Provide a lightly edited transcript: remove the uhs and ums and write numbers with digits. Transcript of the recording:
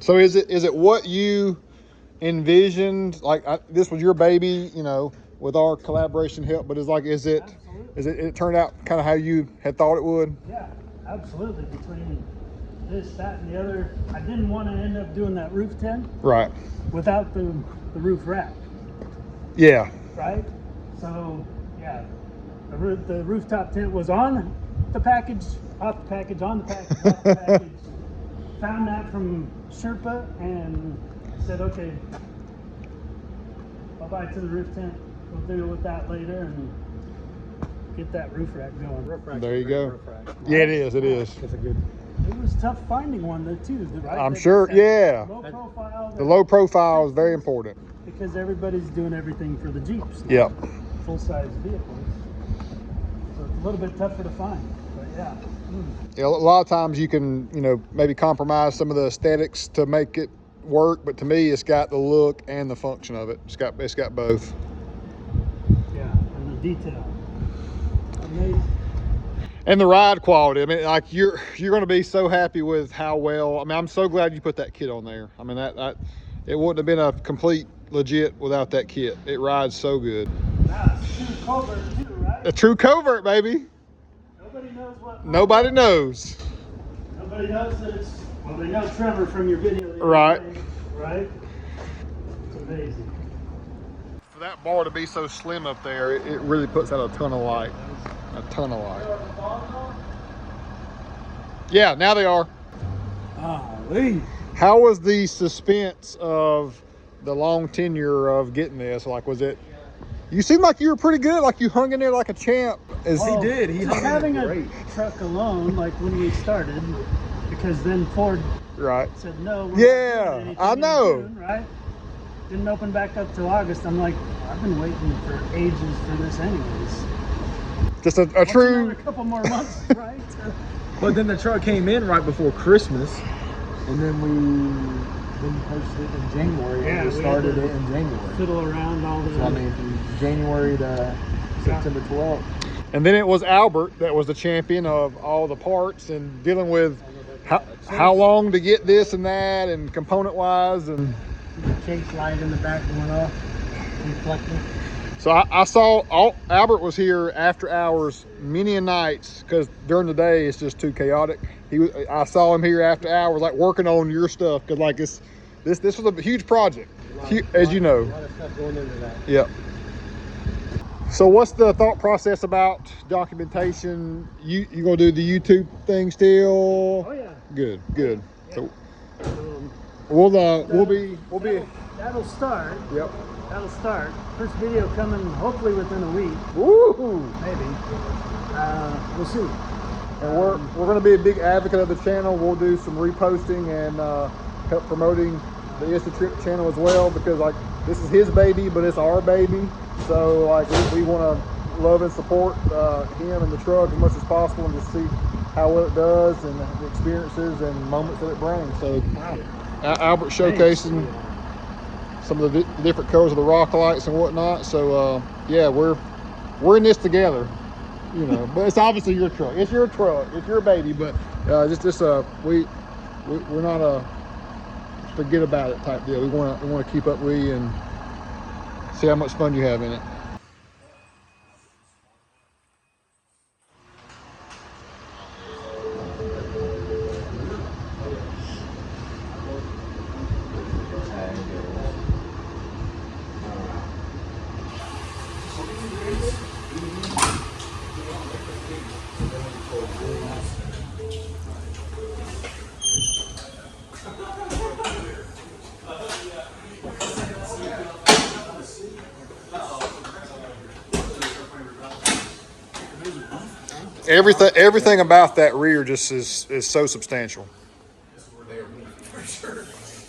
So is it what you envisioned? Like this was your baby, you know, with our collaboration help. But it turned out kind of how you had thought it would? Yeah, absolutely. Between this, that, and the other, I didn't want to end up doing that roof tent. Right. Without the roof rack. Yeah. Right. So yeah, the rooftop tent was on the package, off the package, on the package, off the package. Found that from Nsheppard and said, okay, I'll buy to the roof tent. We'll deal with that later and get that roof rack going. Roof rack, there you go. Roof rack. Yeah, it is. It is. It's a good. It was tough finding one though too, right? I'm sure. Yeah. Low profile. The low profile is very important. Because everybody's doing everything for the Jeeps. Yep. Full-size vehicles. So it's a little bit tougher to find, but yeah. Yeah, a lot of times you can, you know, maybe compromise some of the aesthetics to make it work, but to me, it's got the look and the function of it. It's got both. Yeah, and the detail. Amazing. And the ride quality. I mean, like you're going to be so happy with how well. I mean, I'm so glad you put that kit on there. I mean, that it wouldn't have been a complete legit without that kit. It rides so good. Now it's a true covert too, right? A true covert, baby. Nobody knows what. Nobody knows. Nobody knows that it's. Well, they know Trevor from your video. Right. Right. It's amazing. For that bar to be so slim up there, it really puts out a ton of light. A ton of light. Yeah, now they are. Golly. How was the suspense of the long tenure of getting this? Like, was it? You seemed like you were pretty good. Like you hung in there like a champ. He did. He hung having in a great. truck alone, like when we started, because then Ford right said no. Yeah, I know. June, right? Didn't open back up till August. I'm like, I've been waiting for ages for this, anyways. Just a true. Another couple more months, right? But then the truck came in right before Christmas, and then we posted it in January. Yeah, and we started it in January. Fiddle around all the. So I mean, from January to September 12th. And then it was Albert that was the champion of all the parts and dealing with how long to get this and that and component wise and. The chase light in the back went off, reflecting. So I saw Albert was here after hours many a nights because during the day it's just too chaotic. I saw him here after hours, like working on your stuff because like this was a huge project, as you know. A lot of stuff going into that. Yep. So what's the thought process about documentation? You gonna do the YouTube thing still? Oh yeah. Good. Yeah. So we'll be. That'll start. Yep. That'll start. First video coming hopefully within a week. Woo! Maybe. We'll see. And we're going to be a big advocate of the channel. We'll do some reposting and help promoting the Nsheppard channel as well because like this is his baby, but it's our baby. So like we want to love and support him and the truck as much as possible and just see how well it does and the experiences and moments that it brings. So Albert showcasing some of the different colors of the rock lights and whatnot. So yeah, we're in this together, you know. But it's obviously your truck. It's your truck. It's your baby. But we're not a forget about it type deal. We want to keep up with you and see how much fun you have in it. Everything about that rear just is so substantial.